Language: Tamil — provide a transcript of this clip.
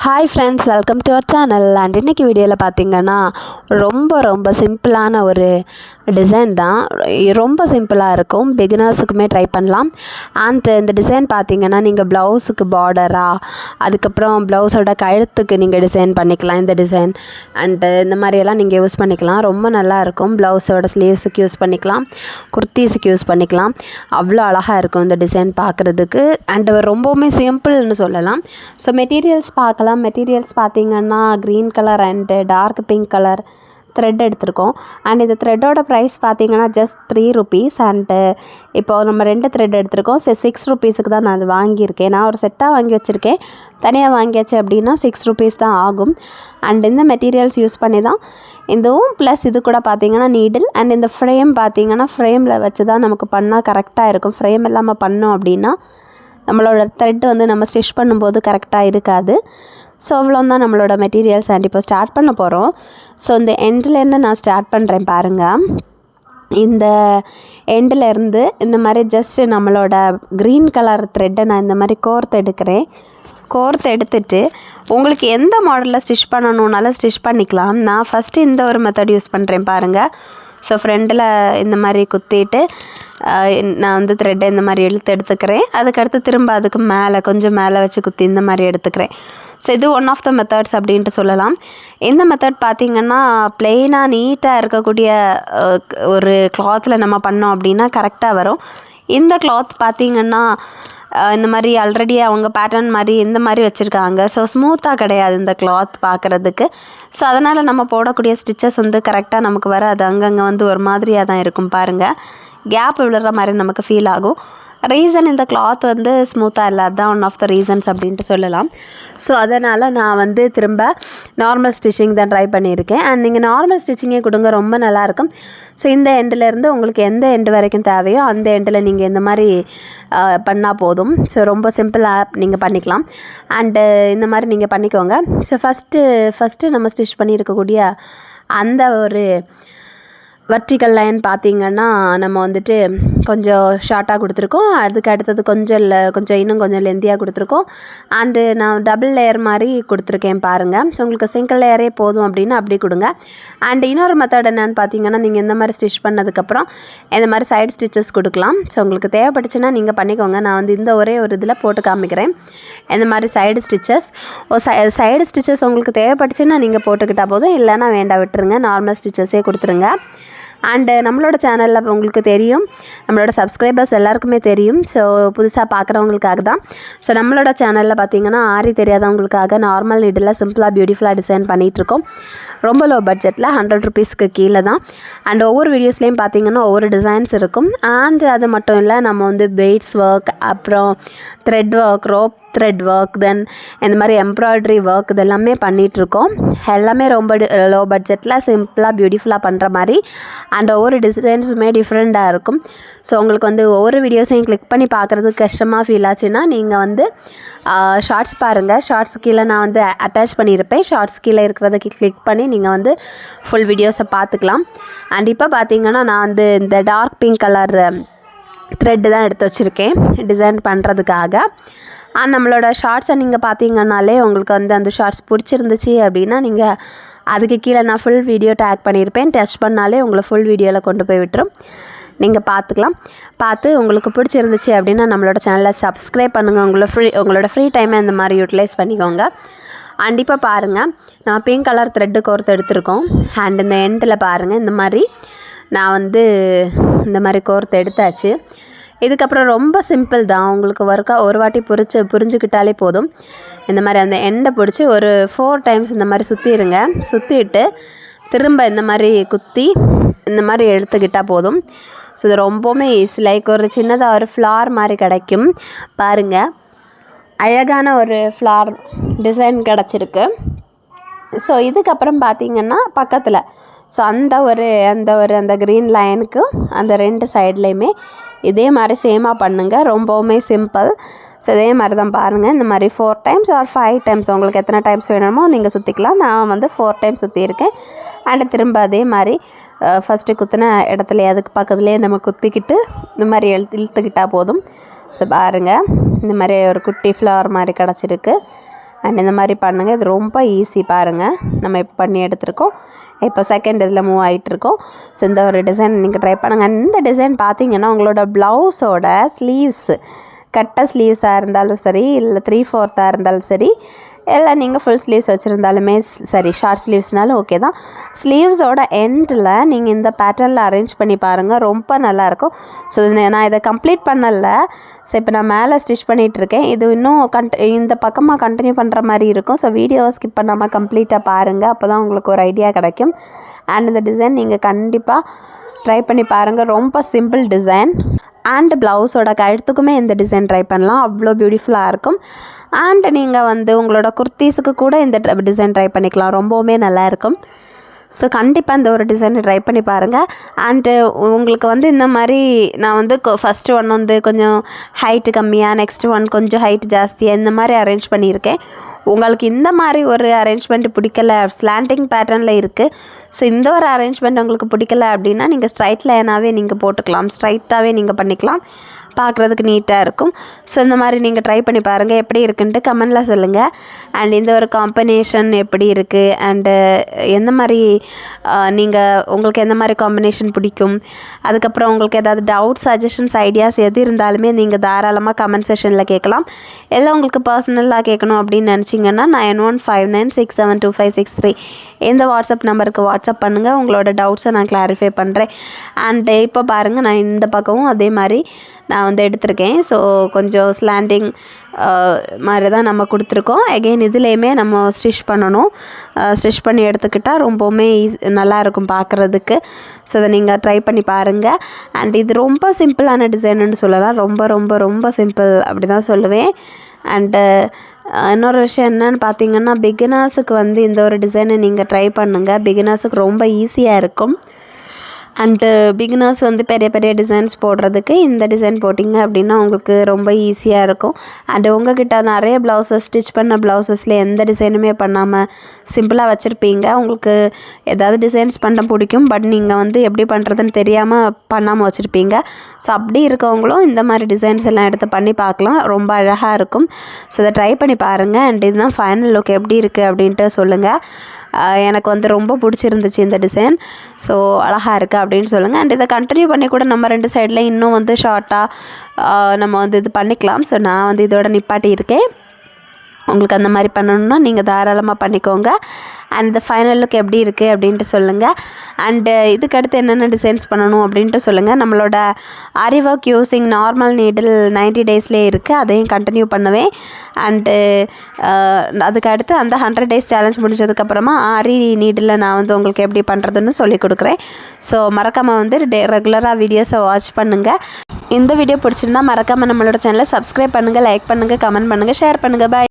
Hi friends, welcome to our channel. And இன்றைக்கி வீடியோவில் பார்த்தீங்கன்னா ரொம்ப சிம்பிளான ஒரு டிசைன் தான். ரொம்ப சிம்பிளாக இருக்கும், பிகினர்ஸுக்குமே ட்ரை பண்ணலாம். அண்ட் இந்த டிசைன் பார்த்தீங்கன்னா நீங்கள் ப்ளவுஸுக்கு பார்டராக, அதுக்கப்புறம் ப்ளவுஸோட கழுத்துக்கு நீங்கள் டிசைன் பண்ணிக்கலாம். இந்த டிசைன் அண்டு இந்த மாதிரியெல்லாம் நீங்கள் யூஸ் பண்ணிக்கலாம். ரொம்ப நல்லாயிருக்கும். ப்ளவுஸோட ஸ்லீவ்ஸுக்கு யூஸ் பண்ணிக்கலாம், குர்த்தீஸுக்கு யூஸ் பண்ணிக்கலாம். அவ்வளோ அழகாக இருக்கும் இந்த டிசைன் பார்க்குறதுக்கு. அண்டு ரொம்பவுமே சிம்பிள்னு சொல்லலாம். ஸோ மெட்டீரியல்ஸ் பார்க்கலாம். மெட்டீரியல்ஸ் பார்த்தீங்கன்னா green colour and dark pink colour thread எடுத்திருக்கோம். அண்ட் இந்த த்ரெட்டோட ப்ரைஸ் பார்த்தீங்கன்னா ஜஸ்ட் 3 rupees. அண்டு இப்போது நம்ம 2 த்ரெட் எடுத்திருக்கோம். 6 rupeesக்கு தான் நான் அது வாங்கியிருக்கேன். நான் ஒரு செட்டாக வாங்கி வச்சுருக்கேன். தனியாக வாங்கியாச்சு அப்படின்னா 6 rupees தான் ஆகும். அண்ட் இந்த மெட்டீரியல்ஸ் யூஸ் பண்ணி தான் இதுவும் ப்ளஸ் இது கூட பார்த்தீங்கன்னா நீடில் அண்ட் இந்த ஃப்ரேம் பார்த்தீங்கன்னா ஃப்ரேமில் வச்சு தான் நமக்கு பண்ணால் கரெக்டாக இருக்கும். ஃப்ரேம் இல்லாமல் பண்ணோம் அப்படின்னா நம்மளோட த்ரெட் வந்து நம்ம ஸ்டிச் பண்ணும்போது கரெக்டாக இருக்காது. ஸோ அவ்வளோதான் நம்மளோட மெட்டீரியல்ஸ். அண்ட் இப்போ ஸ்டார்ட் பண்ண போகிறோம். ஸோ இந்த எண்ட்லேருந்து நான் ஸ்டார்ட் பண்ணுறேன் பாருங்கள். இந்த எண்ட்லேருந்து இந்த மாதிரி ஜஸ்ட்டு நம்மளோட க்ரீன் கலர் த்ரெட்டை நான் இந்த மாதிரி கோர்த்து எடுக்கிறேன். கோர்த்து எடுத்துட்டு உங்களுக்கு எந்த மாடலில் ஸ்டிச் பண்ணணுன்னாலும் ஸ்டிச் பண்ணிக்கலாம். நான் ஃபஸ்ட்டு இந்த ஒரு மெத்தட் யூஸ் பண்ணுறேன் பாருங்கள். ஸோ ஃப்ரெண்டில் இந்த மாதிரி குத்திட்டு நான் வந்து த்ரெட்டை இந்த மாதிரி எடுத்துக்கிறேன். அதுக்கடுத்து திரும்ப அதுக்கு மேலே கொஞ்சம் மேலே வச்சு குத்தி இந்த மாதிரி எடுத்துக்கிறேன். ஸோ இது ஒன் ஆஃப் த மெத்தட்ஸ் அப்படின்ட்டு சொல்லலாம். இந்த மெத்தட் பார்த்திங்கன்னா ப்ளெயினாக நீட்டாக இருக்கக்கூடிய ஒரு கிளாத்தில் நம்ம பண்ணோம் அப்படின்னா கரெக்டாக வரும். இந்த கிளாத் பார்த்திங்கன்னா இந்த மாதிரி ஆல்ரெடி அவங்க பேட்டர்ன் மாதிரி இந்த மாதிரி வச்சுருக்காங்க. ஸோ ஸ்மூத்தாக கிடையாது இந்த கிளாத் பார்க்குறதுக்கு. ஸோ அதனால் நம்ம போடக்கூடிய ஸ்டிச்சஸ் வந்து கரெக்டாக நமக்கு வராது. அங்கங்கே வந்து ஒரு மாதிரியாக தான் இருக்கும் பாருங்கள். கேப் விழுற மாதிரி நமக்கு ஃபீல் ஆகும். ரீசன் இந்த கிளாத் வந்து ஸ்மூத்தாக இல்லை, அதுதான் ஒன் ஆஃப் த ரீசன்ஸ் அப்படின்ட்டு சொல்லலாம். ஸோ அதனால் நான் வந்து திரும்ப நார்மல் ஸ்டிச்சிங் தான் ட்ரை பண்ணியிருக்கேன். அண்ட் நீங்கள் நார்மல் ஸ்டிச்சிங்கே கொடுங்க, ரொம்ப நல்லாயிருக்கும். ஸோ இந்த எண்டுலேருந்து உங்களுக்கு எந்த எண்டு வரைக்கும் தேவையோ அந்த எண்டில் நீங்கள் இந்த மாதிரி பண்ணால் போதும். ஸோ ரொம்ப சிம்பிளாக நீங்கள் பண்ணிக்கலாம். அண்டு இந்த மாதிரி நீங்கள் பண்ணிக்கோங்க. ஸோ ஃபஸ்ட்டு நம்ம ஸ்டிச் பண்ணியிருக்கக்கூடிய அந்த ஒரு வெர்டிக்கல் லைன் பார்த்திங்கன்னா நம்ம வந்துட்டு கொஞ்சம் ஷார்ட்டாக கொடுத்துருக்கோம். அதுக்கு அடுத்தது இன்னும் கொஞ்சம் லெந்தியாக கொடுத்துருக்கோம். அண்டு நான் டபுள் லேயர் மாதிரி கொடுத்துருக்கேன் பாருங்கள். ஸோ உங்களுக்கு சிங்கிள் லேயரே போதும் அப்படின்னா அப்படி கொடுங்க. அண்ட் இன்னொரு மெத்தட் என்னென்னு பார்த்தீங்கன்னா நீங்கள் இந்த மாதிரி ஸ்டிச் பண்ணதுக்கப்புறம் இந்த மாதிரி சைடு ஸ்டிச்சஸ் கொடுக்கலாம். ஸோ உங்களுக்கு தேவைப்பட்டுச்சுன்னா நீங்கள் பண்ணிக்கோங்க. நான் வந்து இந்த ஒரே ஒரு இதில் போட்டு காமிக்கிறேன். இந்த மாதிரி சைடு ஸ்டிச்சஸ் உங்களுக்கு தேவைப்பட்டுச்சுன்னா நீங்கள் போட்டுக்கிட்டால் போதும், இல்லைன்னா வேண்டாம், விட்டுருங்க. நார்மல் ஸ்டிச்சஸே கொடுத்துருங்க. அண்டு நம்மளோட சேனலில் உங்களுக்கு தெரியும், நம்மளோட சப்ஸ்கிரைபர்ஸ் எல்லாருக்குமே தெரியும். ஸோ புதுசாக பார்க்குறவங்களுக்காக தான். ஸோ நம்மளோட சேனலில் பார்த்தீங்கன்னா ஆரி தெரியாதவங்களுக்காக நார்மல் நீடில் சிம்பிளாக பியூட்டிஃபுல்லாக டிசைன் பண்ணிகிட்ருக்கோம். ரொம்ப லோ பட்ஜெட்டில் 100 rupeesக்கு கீழே தான். அண்ட் ஒவ்வொரு வீடியோஸ்லேயும் பார்த்தீங்கன்னா ஒவ்வொரு டிசைன்ஸ் இருக்கும். அண்ட் அது மட்டும் இல்லை, நம்ம வந்து பெய்ட்ஸ் ஒர்க், அப்புறம் thread work, rope thread work, then இந்த மாதிரி எம்ப்ராய்டரி ஒர்க், இதெல்லாமே பண்ணிகிட்ருக்கோம். எல்லாமே ரொம்ப லோ பட்ஜெட்டில் சிம்பிளாக பியூட்டிஃபுல்லாக பண்ணுற மாதிரி. அண்ட் ஒவ்வொரு டிசைன்ஸுமே டிஃப்ரெண்ட்டாக இருக்கும். ஸோ உங்களுக்கு வந்து ஒவ்வொரு வீடியோஸையும் கிளிக் பண்ணி பார்க்குறதுக்கு கஷ்டமாக ஃபீல் ஆச்சுன்னா நீங்கள் வந்து ஷார்ட்ஸ் பாருங்கள். ஷார்ட்ஸ் கீழே நான் வந்து அட்டாச் பண்ணியிருப்பேன். ஷார்ட்ஸ் கீழே இருக்கிறதுக்கு கிளிக் பண்ணி நீங்கள் வந்து ஃபுல் வீடியோஸை பார்த்துக்கலாம். அண்ட் இப்போ பார்த்தீங்கன்னா நான் வந்து இந்த டார்க் பிங்க் கலர் த்ரெட்டு தான் எடுத்து வச்சுருக்கேன் டிசைன் பண்ணுறதுக்காக. அண்ட் நம்மளோட ஷார்ட்ஸை நீங்கள் பார்த்தீங்கன்னாலே உங்களுக்கு வந்து அந்த ஷார்ட்ஸ் பிடிச்சிருந்துச்சி அப்படின்னா நீங்கள் அதுக்கு கீழே நான் ஃபுல் வீடியோ டேக் பண்ணியிருப்பேன். டச் பண்ணாலே உங்களை ஃபுல் வீடியோவில் கொண்டு போய் விட்டுரும். நீங்கள் பார்த்துக்கலாம். பார்த்து உங்களுக்கு பிடிச்சிருந்துச்சி அப்படின்னா நம்மளோட சேனலை சப்ஸ்கிரைப் பண்ணுங்கள். உங்களோட ஃப்ரீ டைமை இந்த மாதிரி யூட்டிலைஸ் பண்ணிக்கோங்க. அண்ட் இப்போ பாருங்கள், நான் பிங்க் கலர் த்ரெட்டு கோர்த்து எடுத்திருக்கோம். அண்ட் இந்த எண்டில் பாருங்கள், இந்த மாதிரி நான் வந்து இந்த மாதிரி கோர்த்து எடுத்தாச்சு. இதுக்கப்புறம் ரொம்ப சிம்பிள் தான். உங்களுக்கு ஒரு வாட்டி புரிஞ்சுக்கிட்டாலே போதும். இந்த மாதிரி அந்த எண்டை பிடிச்சி ஒரு 4 times இந்த மாதிரி சுற்றிட்டு திரும்ப இந்த மாதிரி குத்தி இந்த மாதிரி எடுத்துக்கிட்டால் போதும். ஸோ இது ரொம்பவுமே ஈஸி. லைக் ஒரு சின்னதாக ஒரு ஃப்ளார் மாதிரி கிடைக்கும் பாருங்கள். அழகான ஒரு ஃப்ளார் டிசைன் கிடச்சிருக்கு. ஸோ இதுக்கப்புறம் பார்த்திங்கன்னா பக்கத்தில் ஸோ அந்த க்ரீன் லைனுக்கு அந்த 2 சைட்லேயுமே இதே மாதிரி சேமாக பண்ணுங்கள். ரொம்பவுமே சிம்பிள். ஸோ இதே மாதிரி தான் பாருங்கள். இந்த மாதிரி 4 times ஆர் 5 times உங்களுக்கு எத்தனை டைம்ஸ் வேணுமோ நீங்கள் சுற்றிக்கலாம். நான் வந்து 4 times சுற்றியிருக்கேன். அண்டு திரும்ப அதே மாதிரி ஃபஸ்ட்டு குத்தின இடத்துல அதுக்கு பக்கத்துலேயே நம்ம குத்திக்கிட்டு இந்த மாதிரி இழுத்துக்கிட்டால் போதும். ஸோ பாருங்கள், இந்த மாதிரி ஒரு குட்டி ஃப்ளவர் மாதிரி கிடச்சிருக்கு. அண்ட் இந்த மாதிரி பண்ணுங்கள். இது ரொம்ப ஈஸி பாருங்கள். நம்ம இப்போ பண்ணி எடுத்துருக்கோம். இப்போ செகண்ட் இதில் மூவ் ஆகிட்டுருக்கோம். ஸோ இந்த ஒரு டிசைன் நீங்கள் ட்ரை பண்ணுங்கள். இந்த டிசைன் பார்த்தீங்கன்னா உங்களோட ப்ளவுஸோட ஸ்லீவ்ஸு கட்ட ஸ்லீவ்ஸாக இருந்தாலும் சரி, இல்லை 3/4 இருந்தாலும் சரி, இல்லை நீங்கள் ஃபுல் ஸ்லீவ்ஸ் வச்சுருந்தாலுமே சரி, ஷார்ட் ஸ்லீவ்ஸ்னாலும் ஓகே தான். ஸ்லீவ்ஸோட எண்டில் நீங்கள் இந்த பேட்டர்னில் அரேஞ்ச் பண்ணி பாருங்கள், ரொம்ப நல்லாயிருக்கும். ஸோ நான் இதை கம்ப்ளீட் பண்ணலை. ஸோ இப்போ நான் மேலே ஸ்டிச் பண்ணிகிட்ருக்கேன். இது இன்னும் இந்த பக்கமாக கண்டினியூ பண்ணுற மாதிரி இருக்கும். ஸோ வீடியோவை ஸ்கிப் பண்ணாமல் கம்ப்ளீட்டாக பாருங்கள், அப்போ தான் உங்களுக்கு ஒரு ஐடியா கிடைக்கும். அண்ட் இந்த டிசைன் நீங்கள் கண்டிப்பாக ட்ரை பண்ணி பாருங்கள். ரொம்ப சிம்பிள் டிசைன். அண்ட் ப்ளவுஸோட கழுத்துக்குமே இந்த டிசைன் ட்ரை பண்ணலாம், அவ்வளோ பியூட்டிஃபுல்லாக இருக்கும். அண்ட் நீங்கள் வந்து உங்களோட குர்த்தீஸுக்கு கூட இந்த டிசைன் ட்ரை பண்ணிக்கலாம், ரொம்பவுமே நல்லாயிருக்கும். ஸோ கண்டிப்பாக இந்த ஒரு டிசைனை ட்ரை பண்ணி பாருங்கள். அண்டு உங்களுக்கு வந்து இந்த மாதிரி நான் வந்து ஃபஸ்ட்டு ஒன் வந்து கொஞ்சம் ஹைட்டு கம்மியாக, நெக்ஸ்ட்டு ஒன் கொஞ்சம் ஹைட் ஜாஸ்தியாக, இந்த மாதிரி அரேஞ்ச் பண்ணியிருக்கேன். உங்களுக்கு இந்த மாதிரி ஒரு அரேஞ்ச்மெண்ட் பிடிக்கல, ஸ்லாண்டிங் பேட்டர்னில் இருக்குது. ஸோ இந்த ஒரு அரேஞ்ச்மெண்ட் உங்களுக்கு பிடிக்கல அப்படின்னா நீங்கள் ஸ்ட்ரைட் லைனாகவே நீங்கள் போட்டுக்கலாம், ஸ்ட்ரைட்டாகவே நீங்கள் பண்ணிக்கலாம், பார்க்குறதுக்கு நீட்டாக இருக்கும். ஸோ இந்த மாதிரி நீங்கள் ட்ரை பண்ணி பாருங்கள், எப்படி இருக்குன்ட்டு கமெண்டில் சொல்லுங்கள். அண்ட் இந்த ஒரு காம்பினேஷன் எப்படி இருக்குது, அண்டு எந்த மாதிரி உங்களுக்கு எந்த மாதிரி காம்பினேஷன் பிடிக்கும், அதுக்கப்புறம் உங்களுக்கு ஏதாவது டவுட், சஜஷன்ஸ், ஐடியாஸ் எது இருந்தாலுமே நீங்கள் தாராளமாக கமெண்ட் செஷனில் கேட்கலாம். எல்லாம் உங்களுக்கு பர்சனலாக கேட்கணும் அப்படின்னு நினச்சிங்கன்னா 9159672563 இந்த வாட்ஸ்அப் நம்பருக்கு வாட்ஸ்அப் பண்ணுங்கள். உங்களோட டவுட்ஸை நான் கிளாரிஃபை பண்ணுறேன். அண்டு இப்போ பாருங்கள், நான் இந்த பக்கமும் அதே மாதிரி நான் வந்து எடுத்திருக்கேன். ஸோ கொஞ்சம் ஸ்லாண்டிங் மாதிரி தான் நம்ம கொடுத்துருக்கோம். எகெயின் இதுலேயுமே நம்ம ஸ்டிச் பண்ணணும். ஸ்டிச் பண்ணி எடுத்துக்கிட்டால் ரொம்பவுமே நல்லாயிருக்கும் பார்க்குறதுக்கு. ஸோ அதை நீங்கள் ட்ரை பண்ணி பாருங்கள். அண்ட் இது ரொம்ப சிம்பிளான டிசைனுன்னு சொல்லலாம், ரொம்ப ரொம்ப ரொம்ப சிம்பிள் அப்படி தான் சொல்லுவேன். அண்டு இன்னொரு விஷயம் என்னென்னு பார்த்தீங்கன்னா, பிகினர்ஸுக்கு வந்து இந்த ஒரு டிசைனை நீங்கள் ட்ரை பண்ணுங்கள். பிகினர்ஸுக்கு ரொம்ப ஈஸியாக இருக்கும். அண்டு பிகினர்ஸ் வந்து பெரிய பெரிய டிசைன்ஸ் போடுறதுக்கு இந்த டிசைன் போட்டிங்க அப்படின்னா உங்களுக்கு ரொம்ப ஈஸியாக இருக்கும். அண்டு உங்கள்கிட்ட நிறைய ப்ளவுசஸ், ஸ்டிச் பண்ண ப்ளவுசஸில் எந்த டிசைனுமே பண்ணாமல் சிம்பிளாக வச்சுருப்பீங்க. உங்களுக்கு ஏதாவது டிசைன்ஸ் பண்ண பிடிக்கும், பட் நீங்கள் வந்து எப்படி பண்ணுறதுன்னு தெரியாமல் பண்ணாமல் வச்சுருப்பீங்க. ஸோ அப்படி இருக்கவங்களும் இந்த மாதிரி டிசைன்ஸ் எல்லாம் எடுத்து பண்ணி பார்க்கலாம், ரொம்ப அழகாக இருக்கும். ஸோ இதை ட்ரை பண்ணி பாருங்கள். அண்ட் இதுதான் ஃபைனல் லுக், எப்படி இருக்குது அப்படின்ட்டு சொல்லுங்கள். எனக்கு வந்து ரொம்ப பிடிச்சிருந்துச்சு இந்த டிசைன். ஸோ அழகாக இருக்குது அப்படின்னு சொல்லுங்கள். அண்ட் இதை கண்டினியூ பண்ணி கூட நம்ம 2 சைடில் இன்னும் வந்து ஷார்ட்டாக நம்ம வந்து இது பண்ணிக்கலாம். ஸோ நான் வந்து இதோட நிப்பாட்டி இருக்கேன். உங்களுக்கு அந்த மாதிரி பண்ணணுன்னா நீங்கள் தாராளமாக பண்ணிக்கோங்க. அண்ட் இந்த ஃபைனல் லுக் எப்படி இருக்குது அப்படின்ட்டு சொல்லுங்கள். அண்டு இதுக்கு அடுத்து என்னென்ன டிசைன்ஸ் பண்ணணும் அப்படின்ட்டு சொல்லுங்கள். நம்மளோட ஆரி ஒர்க் யூஸிங் நார்மல் நீடில் 90 டேஸ்லேயே இருக்குது, அதையும் கண்டினியூ பண்ணுவேன். அண்டு அதுக்கு அடுத்து அந்த 100 டேஸ் சேலஞ்ச் முடிஞ்சதுக்கப்புறமா ஆரி நீடில் நான் வந்து உங்களுக்கு எப்படி பண்ணுறதுன்னு சொல்லி கொடுக்குறேன். ஸோ மறக்காமல் வந்து ரெகுலராக வீடியோஸை வாட்ச் பண்ணுங்கள். இந்த வீடியோ பிடிச்சிருந்தா மறக்காமல் நம்மளோட சேனலை சப்ஸ்கிரைப் பண்ணுங்கள், லைக் பண்ணுங்கள், கமெண்ட் பண்ணுங்கள், ஷேர் பண்ணுங்கள். பாய்.